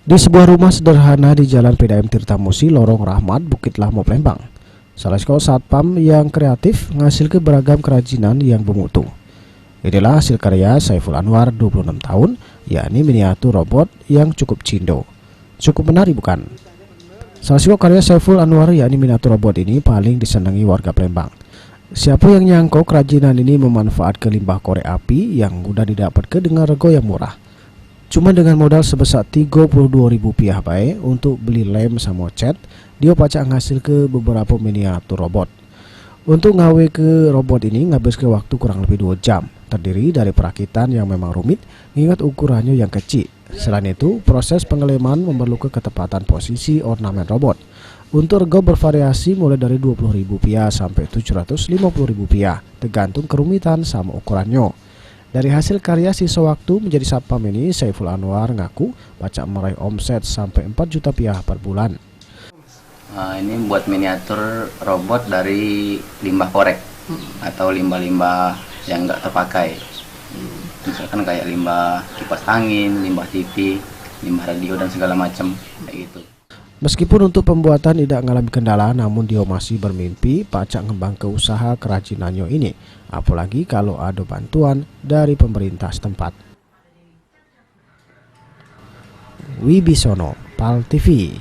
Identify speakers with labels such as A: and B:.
A: Di sebuah rumah sederhana di Jalan PDAM Tirtamusi, Lorong Rahmat, Bukit Lamo, Palembang, salah seorang satpam yang kreatif menghasilkan beragam kerajinan yang bermutu. Inilah hasil karya Saiful Anwar, 26 tahun, yakni miniatur robot yang cukup cindo. Cukup menarik bukan? Salah sebuah karya Saiful Anwar, yakni miniatur robot ini paling disenangi warga Palembang. Siapa yang nyangkau kerajinan ini memanfaatkan limbah korek api yang mudah didapatkan dengan rego yang murah. Cuma dengan modal sebesar Rp32.000 baik untuk beli lem sama cat, dia pacak ngasil ke beberapa miniatur robot. Untuk ngawe ke robot ini ngabis ke waktu kurang lebih 2 jam, terdiri dari perakitan yang memang rumit, mengingat ukurannya yang kecil. Selain itu, proses pengeleman memerlukan ketepatan posisi ornamen robot. Untuk rego bervariasi mulai dari Rp20.000 sampai Rp750.000, tergantung kerumitan sama ukurannya. Dari hasil karya sisa waktu menjadi satpam ini, Saiful Anwar ngaku pacak meraih omset sampai Rp4 juta per bulan.
B: Ini buat miniatur robot dari limbah korek atau limbah-limbah yang nggak terpakai. Misalkan kayak limbah kipas angin, limbah TV, limbah radio dan segala macam kayak gitu.
A: Meskipun untuk pembuatan tidak mengalami kendala, namun dia masih bermimpi pacak ngembang ke usaha kerajinannya ini, apalagi kalau ada bantuan dari pemerintah setempat. Wibisono, PAL TV.